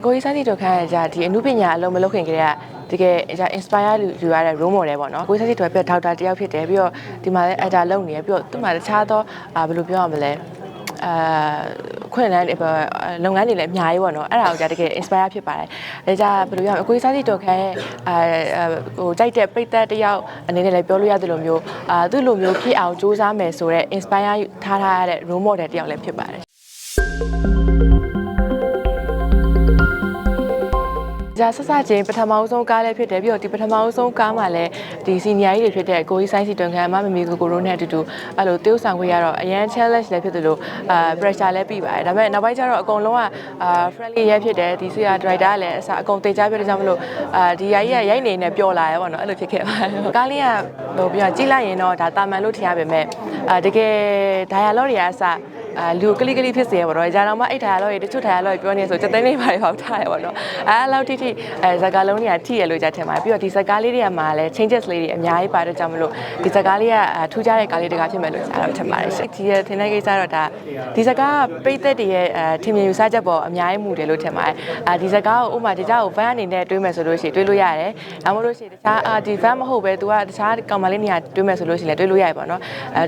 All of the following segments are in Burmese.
ကိုကြီးစားစီတို့ခန်းကြဒီအမှုပညာအလုံးမလုပ်ခင်ကတည်းကတကယ်inspire ယူရတဲ့ role model ပေါ့နော်ကိုကြီးစားစီတို့ပြဒေါက်တာတယောက်ဖြစ်တယ်ပြီးတော့ဒီမှာလည်း actor လုပ်နေရပြီးတော့သူ့မှာတခြားသောဘယ်လိုပြောရမလဲခွင့်လန်းလုပ်ငန်းတွေလည်းအများကြီးပေါ့နော်အဲ့ဒါကိုじゃတကယ် inspire ဖြစ်ပါတယ်ဒါကြဘယ်လိုပြောရမလဲကိုကြီးစားစီတို့ခန်းဟိုကြိုက်တဲ့ပိတ်သက်တယောက်အနေနဲ့လည်းပြောလို့ရတယ်လို့မျိုးသူ့လိုမျိုးဖြစ်အောင်စူးစမ်းမယ်ဆိုတော့ inspire ထားရတဲ့ role model တယောက်လည်းဖြစ်ပါတယ်ဒါဆက်စချင်းပထမဆုံးကားလည်းဖြစ်တယ်ပြီးတော့ဒီပထမဆုံးကားမှာလည်းဒီ senior ကြီးတွေဖြစ်တဲ့ကိုကြီးဆိုင်းစီတွန်ခံအမမမီကိုတို့နဲ့အတူတူအဲ့လိုတိုးဆောင်ခွင့်ရတော့အရန် challenge လည်းဖြစ်တယ်လို့ pressure လည်းပြီးပါတယ်ဒါပေမဲ့နောက်ပိုင်းကျတော့အကုန်လုံးကfriendly ရဲဖြစ်တယ်ဒီဆီယာ director ကလည်းအစားအကုန်တင်ကြပြတဲ့ကြောင့်မလို့ဒီယာကြီးကရိုက်နေနဲ့ပျော်လာရဲပေါ့နော်အဲ့လိုဖြစ်ခဲ့ပါတယ်ကားလေးကဟိုပြီးတော့ကြီးလိုက်ရင်တော့ဒါတာမန်လို့ထင်ရပါမယ်တကယ် dialogue တွေကအစားလူကလေးဖြစ်စေရပါတော့ဂျာတော်မအဲ့ထားရတော့တချို့ထားရတော့ပြောနေဆိုစက်သိန်းလေးပါပေါက်ထားရပါတော့အဲ့လောက်ထိဇာကာလုံးတွေကထိရလို့ကြထင်ပါတယ်ပြီးတော့ဒီဇာကားလေးတွေကမှလည်း changes လေးတွေအများကြီးပါတော့ကြောင့်မလို့ဒီဇာကားလေးကထူးခြားတဲ့ကားလေးတကားဖြစ်မယ်လို့ကြားတော့ထင်ပါတယ်ရှင့်ဒီထင်တဲ့ကိစ္စတော့ဒါဒီဇာကားပိတ်သက်တွေရဲ့ထင်မြင်ယူဆချက်ပေါ်အများကြီးမူတယ်လို့ထင်ပါတယ်ဒီဇာကားကိုဥမာဒီကြောက်ကို van အနေနဲ့တွေးမယ်ဆိုလို့ရှိရင်တွေးလို့ရတယ်ဒါမှမဟုတ်လို့ရှိရင်တခြားဒီ van မဟုတ်ပဲ तू ကတခြားကောင်မလေးနေရာတွေးမယ်ဆိုလို့ရှိရင်လည်းတွေးလို့ရတယ်ပေါ့နော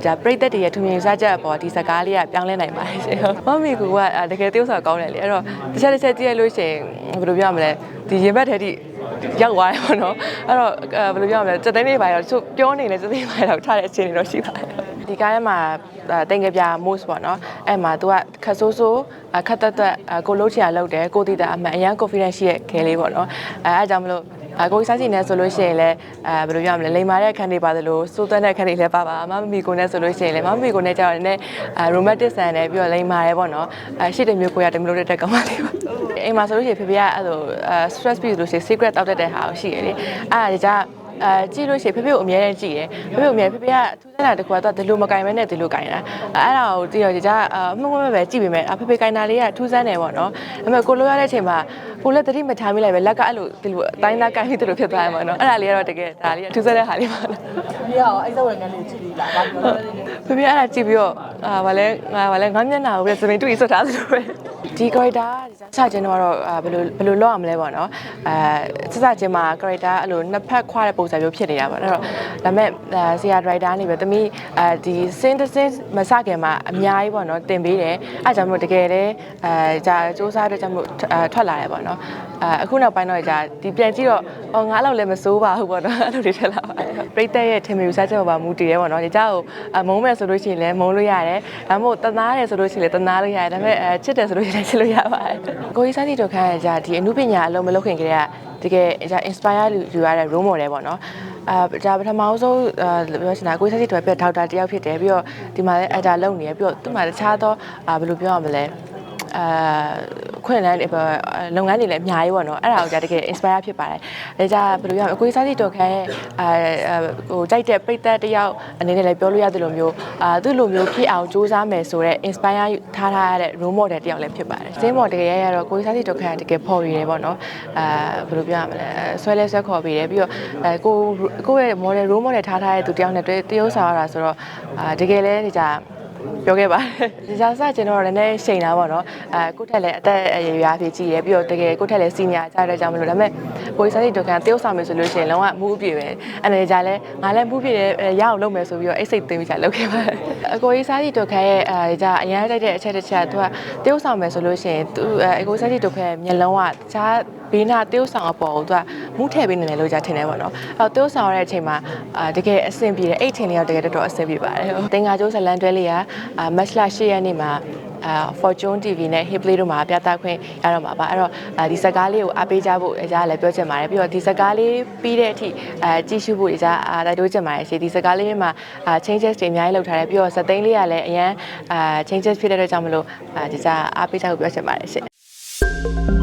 ်ဒါပိတ်သက်တွေရဲ့ထင်မြင်ယူဆချက်ပေါ်ဒီဇာကားလေးကပြောင်းလဲနိုင်ပါတယ်ရှင့်မမီကတကယ်tiêuစားကောင်းတယ်လေအဲ့တော့တစ်ချက်ကြည့်ရလို့ရှိရင်ဘယ်လိုပြောရမလဲဒီရင်ဘတ်ထဲထိရောက်သွားတယ်ပေါ့နော်အဲ့တော့ဘယ်လိုပြောရမလဲစက်သိန်းလေးပါရောသူပြောနေလဲစက်သိန်းပါတော့ထားတဲ့အချိန်တွေတော့ရှိပါတယ်ဒီကားထဲမှာတင်ကြပြ most ပေါ့နော်အဲ့မှာ तू ကခက်ဆိုးဆိုးခက်တက်ကိုလုံးချင်ရလောက်တယ်ကိုတည်တာအမှန်အရန် confidence ရှိရဲ့ခဲလေးပေါ့နော်အဲ့အကြောင်းမလို့ကိုစားစီနဲ့ဆိုလို့ရှိရင်လည်းဘယ်လိုပြောရမလဲလိမ်မာတဲ့အခန်းတွေပါတယ်လို့စိုးသွမ်းတဲ့အခန်းတွေလည်းပါမမီကိုနဲ့ဆိုလို့ရှိရင်လည်းမမီကိုနဲ့ကြောက်တယ်နဲ့ romantic ဆန်တယ်ပြီးတော့လိမ်မာတယ်ပေါ့နော်ရှစ်တမျိုးကိုရတမျိုးတက်ကောင်းပါလေပေါ့အိမ်မှာဆိုလို့ရှိရင်ဖေဖေကအဲ့လို stress ပြီးလို့ရှိရင် secret တောက်တတ်တဲ့ဟာရှိရတယ်အဲ့ဒါကြည့်လို့ရှိရင်ဖေဖေကိုအများနဲ့ကြည့်တယ်ဖေဖေကိုအများဖေဖေကထူးဆန်းတာတကွာတော့ဒီလိုမကင်မဲနဲ့ဒီလိုကင်တာအဲ့ဒါကိုကြည့်တော့မှုံပဲကြည့်ပေမဲ့ဖေဖေကင်တာလေးကထူးဆန်းတယ်ပေါ့နော်ဒါပေမဲ့ကိုလိုရတဲ့အချိန်မှာကိုလည်းတတိမထားမိလိုက်ပဲလက်ကအဲ့လိုဒီလိုအတိုင်းသားကင်ပြီးဒီလိုဖြစ်သွားတယ်ပေါ့နော်အဲ့ဒါလေးကတော့တကယ်ဒါလေးကထူးဆန်းတဲ့ဟာလေးပါလားဖေကရောအဲ့စက်ဝင်ငန်းလေးကြည့်ပြီးလားဘာပြောလဲဖေဖေအဲ့ဒါကြည့်ပြီးတော့ဗာလဲငါမျက်နှာကိုပဲစပင်တွေ့စွတ်ထားသလိုပဲဒီ character စချင်းတော့ဘယ်လိုလောက်အောင်မလဲပေါ့နော်စချင်းမှာ character အဲ့လိုနှစ်ဖက်ခွာတဲ့ပုံစံမျိုးဖြစ်နေတာပေါ့အဲ့တော့ဒါပေမဲ့ဆရာ director နေပဲသမီးဒီ scene မစခင်မှာအများကြီးပေါ့နော်တင်ပေးတယ်အဲ့ကြောင့်မို့တကယ်လည်းစူးစမ်းတဲ့ကြောင့်မို့ထွက်လာတယ်ပေါ့နော်အခုနောက်ပိုင်းတော့ဒီပြန်ကြည့်တော့ငါလောက်လည်းမစိုးပါဘူးပေါ့နော်အဲ့လိုတွေထက်လာပါတယ်ပြိတ္တရဲ့ထင်မြင်ယူဆချက်ပေါ်မှာမူတည်တယ်ပေါ့နော်ဒီကြောက်မုန်းမယ်ဆိုလို့ရှိရင်လည်းမုန်းလို့ရတယ်ဒါမှမဟုတ်တနာတယ်ဆိုလို့ရှိရင်လည်းတနာလို့ရတယ်ဒါပေမဲ့ချစ်တယ်ဆိုလို့ရှိရင်ချစ်လို့ရပါတယ်ကိုကြီးစားစီတို့ခန်းဒီအမှုပညာအလုံးမလုပ်ခင်ကတည်းကတကယ်inspire ယူရတဲ့ role model ပေါ့နော်ဒါပထမဆုံးပြောချင်တာကိုကြီးစားစီတို့ပြဒေါက်တာတယောက်ဖြစ်တယ်ပြီးတော့ဒီမှာလည်း actor လုပ်နေရပြီးတော့သူ့မှာတခြားသောဘယ်လိုပြောရမလဲခွင့်လန်းလုပ်ငန်းတွေလည်းအများကြီးပေါ့နော်အဲ့ဒါကိုတကယ် inspire ဖြစ်ပါတယ်ဒါကြဘယ်လိုရမလဲကိုကြီးစားစီတော်ခန်းဟိုကြိုက်တဲ့ပိတ်သက်တယောက်အနေနဲ့လည်းပြောလို့ရတယ်လို့မျိုးသူ့လိုမျိုးဖြစ်အောင်စူးစမ်းမယ်ဆိုတော့ inspire ထားရတဲ့ role model တယောက်လည်းဖြစ်ပါတယ်စင်းမော်တကယ်ရတော့ကိုကြီးစားစီတော်ခန်းတကယ်ဖော်ရည်တယ်ပေါ့နော်ဘယ်လိုပြောရမလဲဆွဲလဲဆွဲခေါ်ပြီးတယ်ပြီးတော့ကိုရဲ့ model role model ထားတဲ့သူတယောက်နဲ့တရုပ်ဆောင်ရတာဆိုတော့တကယ်လဲဒီကြပြောခဲ့ပါတယ်။ဒါစကျွန်တော်လည်းနည်းရှိန်တာပေါ့နော်။ကိုထက်လည်းအသက်အရွယ်အဖြစ်ကြည့်ရပြီးတော့တကယ်ကိုထက်လည်းစီနီယာကြတဲ့ကြောင့်မလို့ဒါပေမဲ့ကိုကြီးစားစီတို့ကတရုပ်ဆောင်မယ်ဆိုလို့ရှိရင်လုံးဝမူးအပြည့်ပဲ။အဲ့ဒါကြလည်းငါလည်းမူးပြည့်တယ်ရအောင်လုပ်မယ်ဆိုပြီးတော့အိတ်စိတ်သိမ်းပြီးလုပ်ခဲ့ပါတယ်။ကိုကြီးစားစီတို့ရဲ့အရန်တိုက်တဲ့အချက်တစ်ချက်သူကတရုပ်ဆောင်မယ်ဆိုလို့ရှိရင်သူကိုကြီးစားစီတို့ရဲ့မျက်လုံးကတခြားဘေးနာတရုပ်ဆောင်အပေါ်ကိုသူကမူးထည့်ပေးနေတယ်လို့ထင်တယ်ပေါ့နော်။တရုပ်ဆောင်ရတဲ့အချိန်မှာတကယ်အဆင်ပြေတယ်အဲ့ထင်လေးတော့တကယ်တော်အဆင်ပြေပါတယ်။တင်္ဂါကျိုးဇလန်တွဲလေးကမတ်လ10ရက်နေ့မှာFortune TV နဲ့ Hiplay တို့မှာပြသခွင့်ရတော့မှာပါအဲ့တော့ဒီဇာတ်ကားလေးကိုအားပေးကြဖို့လည်းပြောချင်ပါတယ်ပြီးတော့ဒီဇာတ်ကားလေးပြီးတဲ့အထိကြည့်ရှုဖို့တိုက်တွန်းချင်ပါတယ်ရှင်ဒီဇာတ်ကားလေးမှာ changes တွေအများကြီးလုပ်ထားတယ်ပြီးတော့ဇာတ်သိန်းလေးကလည်းအရန်changes ဖြစ်တဲ့အတွက်ကြောင့်မလို့ဒီဇာတ်အားပေးကြဖို့ပြောချင်ပါတယ်ရှင်